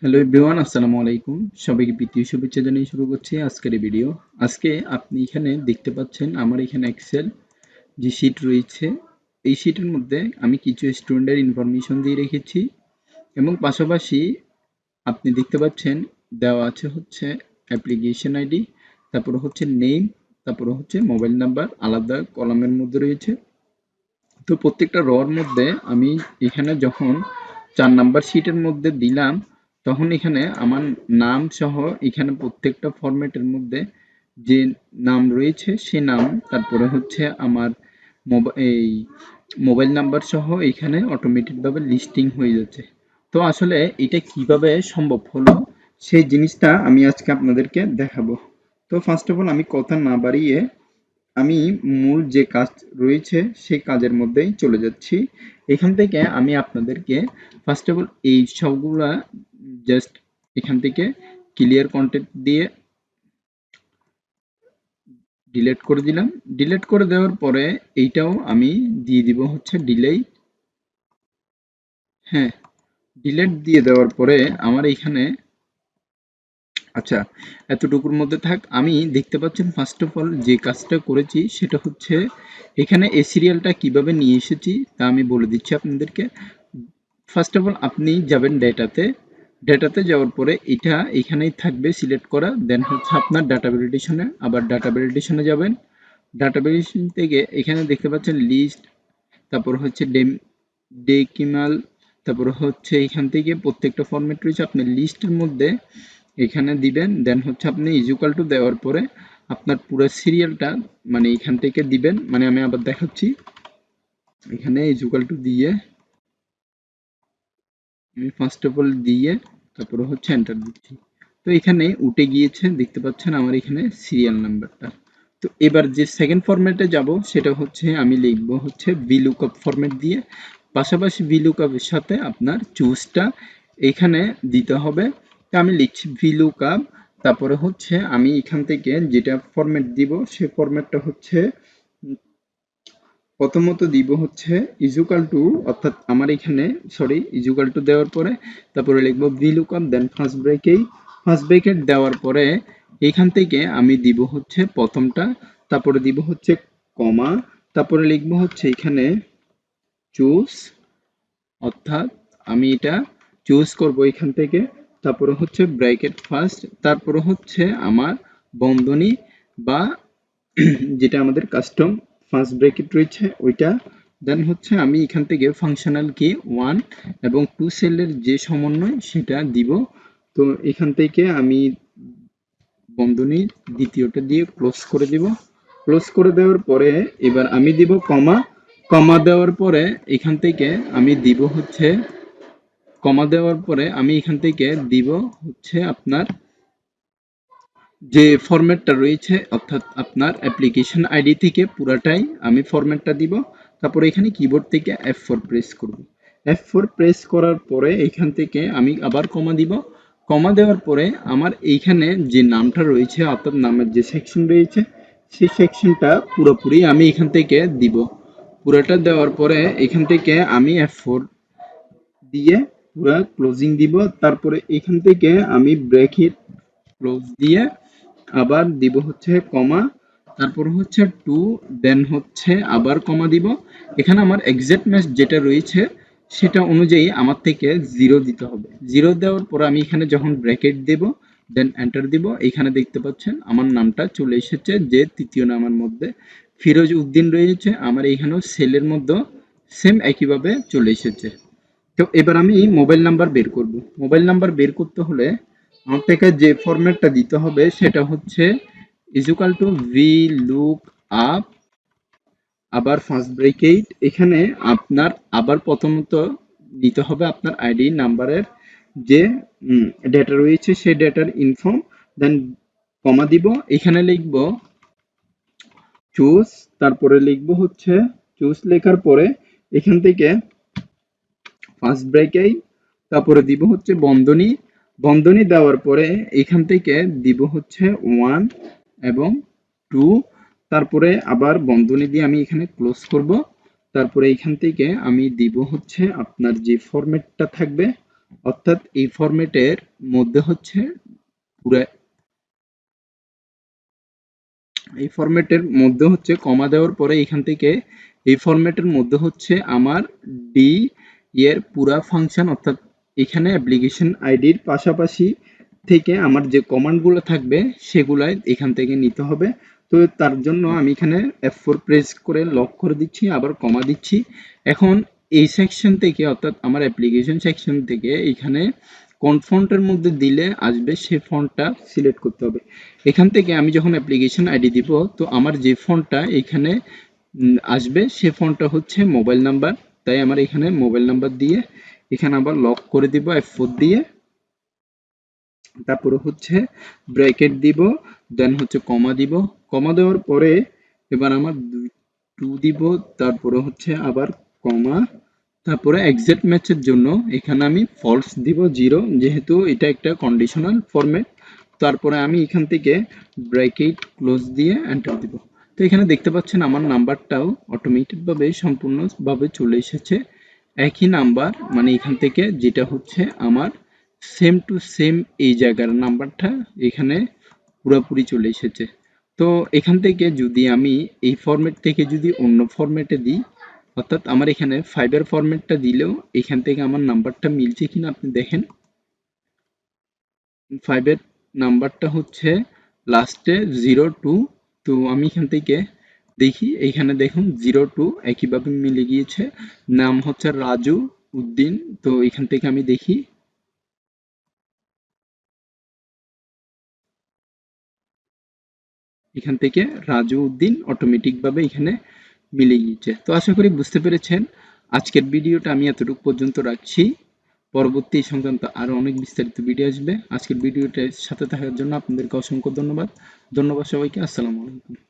Hello everyone, আসসালামু আলাইকুম। সবাইকে প্রীতি ও শুভেচ্ছা জানিয়ে শুরু করছি আজকের এই ভিডিও। আজকে আপনি এখানে দেখতে পাচ্ছেন আমার এখানে এক্সেল যে শিট রয়েছে, এই শিটের মধ্যে আমি কিছু স্টুডেন্টের ইনফরমেশন দিয়ে রেখেছি এবং পাশাপাশি আপনি দেখতে পাচ্ছেন দেওয়া আছে হচ্ছে অ্যাপ্লিকেশন আইডি, তারপরে হচ্ছে নেম, তারপরে হচ্ছে মোবাইল নাম্বার আলাদা কলামের মধ্যে রয়েছে। তো প্রত্যেকটা রর মধ্যে আমি এখানে যখন ৪ নাম্বার শিটের মধ্যে দিলাম, তখন এখানে আমার নাম সহ এখানে প্রত্যেকটা ফরম্যাটের মধ্যে যে নাম রয়েছে সে নাম, তারপরে হচ্ছে আমার এই মোবাইল নাম্বার সহ এখানে অটোমেটিকভাবে লিস্টিং হয়ে যাচ্ছে। তো আসলে এটা কিভাবে সম্ভব হলো সেই জিনিসটা আমি আজকে আপনাদেরকে দেখাবো। তো ফার্স্ট অফ অল আমি কথা না বাড়িয়ে আমি মূল যে কাজ রয়েছে সেই কাজের মধ্যেই চলে যাচ্ছি। এখান থেকে আমি আপনাদেরকে ফার্স্ট অফ অল এই সবগুলা জাস্ট এখান থেকে ক্লিয়ার কন্টেন্ট দিয়ে ডিলিট করে দিলাম। ডিলিট করে দেওয়ার পরে এইটাও আমি দিয়ে দিব হচ্ছে ডিলেই। হ্যাঁ, ডিলিট দিয়ে দেওয়ার পরে আমার এইখানে আচ্ছা, এতটুকুর মধ্যে থাক। আমি দেখতে পাচ্ছেন ফার্স্ট অফ অল যে কাজটা করেছি সেটা হচ্ছে এখানে এই সিরিয়ালটা কিভাবে নিয়ে এসেছি তা আমি বলে দিচ্ছি আপনাদেরকে। ফার্স্ট অফ অল আপনি যাবেন ডেটাতে, ডেটাতে যাওয়ার পরে এটা এখানেই থাকবে সিলেক্ট করা, দেন হচ্ছে আপনার ডাটা ভ্যালিডেশনে, আবার ডাটা ভ্যালিডেশনে যাবেন। ডাটা ভ্যালিডেশন থেকে এখানে দেখতে পাচ্ছেন লিস্ট, তারপর হচ্ছে ডেকিমাল, তারপর হচ্ছে এখান থেকে প্রত্যেকটা ফরম্যাট রয়েছে আপনি লিস্টের মধ্যে এখানে দিবেন। দেন হচ্ছে আপনি ইজুকাল টু দেওয়ার পরে আপনার পুরো সিরিয়ালটা মানে এখান থেকে দিবেন। মানে আমি আবার দেখাচ্ছি, এখানে ইজুকাল টু দিয়ে আমি ফার্স্ট অফ অল দিয়ে তারপরে হচ্ছে এন্টার দিচ্ছি। তো এখানে উঠে গিয়েছে, দেখতে পাচ্ছেন আমার এখানে সিরিয়াল নাম্বারটা। তো এবার যে সেকেন্ড ফরম্যাটে যাব সেটা হচ্ছে আমি লিখব হচ্ছে ভিলুকআপ ফরম্যাট দিয়ে, পাশাপাশি ভিলুকআপের সাথে আপনার চুজটা এখানে দিতে হবে। তো আমি লিখছি ভিলুকআপ, তারপরে হচ্ছে আমি এখান থেকে যেটা ফরম্যাট দিব সেই ফরম্যাটটা হচ্ছে প্রথমত দিব হচ্ছে ইজুকাল টু, অর্থাৎ আমার এখানে সরি ইজুকাল টু দেওয়ার পরে তারপরে লিখব ভিলুকআপ, দেন ফার্স্ট ব্রেকেট দেওয়ার পরে এখান থেকে আমি দিব হচ্ছে প্রথমটা, তারপরে দিব হচ্ছে কমা, তারপরে লিখব হচ্ছে এখানে চুজ, অর্থাৎ আমি এটা চুজ করব এখান থেকে, তারপরে হচ্ছে ব্র্যাকেট ফার্স্ট, তারপরে হচ্ছে আমার বন্ধনী বা যেটা আমাদের কাস্টম ফার্স্ট ব্র্যাকেট রয়েছে ওইটা। দেন হচ্ছে আমি এখান থেকে ফাংশনাল কি 1 এবং 2 সেলের যে সমন্বয় সেটা দিব। তো এখান থেকে আমি বন্ধনী দ্বিতীয়টা দিয়ে ক্লোজ করে দিব। ক্লোজ করে দেওয়ার পরে এবার আমি দিব কমা, কমা দেওয়ার পরে এখান থেকে আমি দিব হচ্ছে কমা দেওয়ার পরে আমি এখান থেকে দিব হচ্ছে আপনার যে ফরম্যাটটা রয়েছে, অর্থাৎ আপনার অ্যাপ্লিকেশন আইডি থেকে পুরাটাই আমি ফরম্যাটটা দিব। তারপরে এখানে কিবোর্ড থেকে F4 প্রেস করব। F4 প্রেস করার পরে এখান থেকে আমি আবার কমা দিব। কমা দেওয়ার পরে আমার এইখানে যে নামটা রয়েছে, অর্থাৎ নামের যে সেকশন রয়েছে সেই সেকশনটা পুরোপুরি আমি এখান থেকে দিব। পুরোটা দেওয়ার পরে এখান থেকে আমি F4 দিয়ে পুরা ক্লোজিং দিব। তারপরে এখান থেকে আমি ব্র্যাকেট ক্লোজ দিয়ে আবার দিব হচ্ছে কমা, তারপর হচ্ছে 2, দেন হচ্ছে আবার কমা দিব। এখানে আমার এক্সাক্ট ম্যাচ যেটা রয়েছে সেটা অনুযায়ী আমার থেকে 0 দিতে হবে। 0 দেওয়ার পর আমি এখানে যখন ব্র্যাকেট দেব দেন এন্টার দিব, এখানে দেখতে পাচ্ছেন আমার নামটা চলে এসেছে, যে তৃতীয় নামের মধ্যে ফিরোজ উদ্দিন রয়েছে, আমার এখানেও সেলের মধ্যে সেম একইভাবে চলে এসেছে। তো এবার আমি মোবাইল নাম্বার বের করব। মোবাইল নাম্বার বের করতে হলে আমার থেকে যে ফরম্যাটটা দিতে হবে সেটা হচ্ছে equal to V look up, আবার ফার্স্ট ব্রেকেট, এখানে আপনার আবার প্রথমত দিতে হবে আপনার আইডি নাম্বারের যে ডেটা রয়েছে সেই ডেটার ইনফর্ম, দেন কমা দিব, এখানে লিখব চুজ, তারপরে লিখব হচ্ছে চুজ লেখার পরে এখান থেকে ফার্স্ট ব্রেকেট, তারপরে দিব হচ্ছে বন্ধনী, বন্ধনী দেওয়ার পরে এখান থেকে দিব হচ্ছে 1 এবং 2, তারপরে আবার বন্ধনী দিয়ে আমি এখানে ক্লোজ করব। তারপরে এখান থেকে আমি দিব হচ্ছে আপনার যে ফরম্যাটটা থাকবে, অর্থাৎ এই ফরম্যাটের মধ্যে হচ্ছে পুরো এই ফরম্যাটের মধ্যে হচ্ছে কমা দেওয়ার পরে এখান থেকে এই ফরম্যাটের মধ্যে হচ্ছে আমার ডি এর পুরা ফাংশন, অর্থাৎ এখানে অ্যাপ্লিকেশন আইডির পাশাপাশি থেকে আমার যে কমান্ডগুলো থাকবে সেগুলাই এখান থেকে নিতে হবে। তো তার জন্য আমি এখানে F4 প্রেস করে লক করে দিচ্ছি, আবার কমা দিচ্ছি। এখন এই সেকশন থেকে, অর্থাৎ আমার অ্যাপ্লিকেশন সেকশন থেকে এখানে কোন ফন্টের মধ্যে দিলে আসবে সেই ফন্টটা সিলেক্ট করতে হবে। এখান থেকে আমি যখন অ্যাপ্লিকেশন আইডি দিব, তো আমার যে ফন্টটা এখানে আসবে সে ফন্টটা হচ্ছে মোবাইল নাম্বার। তাই আমার এখানে মোবাইল নাম্বার দিয়ে এখানে আবার লক করে দিব F4 দিয়ে। তারপরে হচ্ছে ব্র্যাকেট দিব, দেন হচ্ছে কমা দিব। কমা দেওয়ার পরে এবার আমার 2 দিব, তারপরে হচ্ছে আবার কমা, তারপরে এক্সাক্ট ম্যাচের জন্য এখানে আমি ফলস দিব 0, যেহেতু এটা একটা কন্ডিশনাল ফরম্যাট। তারপরে আমি এখান থেকে ব্র্যাকেট ক্লোজ দিয়ে এন্টার দিব। তো এখানে দেখতে পাচ্ছেন আমার নাম্বারটাও অটোমেটিক ভাবে সম্পূর্ণভাবে চলে এসেছে একই নাম্বার, মানে এখান থেকে যেটা হচ্ছে আমার সেম টু সেম এই জায়গার নাম্বারটা এখানে পুরোপুরি চলে এসেছে। তো এখান থেকে যদি আমি এই ফরম্যাট থেকে যদি অন্য ফরম্যাটে দিই, অর্থাৎ আমার এখানে 5 এর ফরম্যাটটা দিলেও এখান থেকে আমার নাম্বারটা মিলছে কিনা আপনি দেখেন। 5 এর নাম্বারটা হচ্ছে লাস্টে 02। তো আমি এখান থেকে দেখি, এখানে দেখুন 02 একইভাবে মিলে গিয়েছে। নাম হচ্ছে রাজু উদ্দিন। তো এখান থেকে আমি দেখি, এখান থেকে রাজু উদ্দিন অটোমেটিক ভাবে এখানে মিলে গিয়েছে। তো আশা করি বুঝতে পেরেছেন। আজকের ভিডিওটা আমি এতটুকু পর্যন্ত রাখছি। পরবর্তী সংক্রান্ত আরো অনেক বিস্তারিত ভিডিও আসবে। আজকের ভিডিওটার সাথে থাকার জন্য আপনাদেরকে অসংখ্য ধন্যবাদ। ধন্যবাদ সবাইকে। আসসালামু আলাইকুম।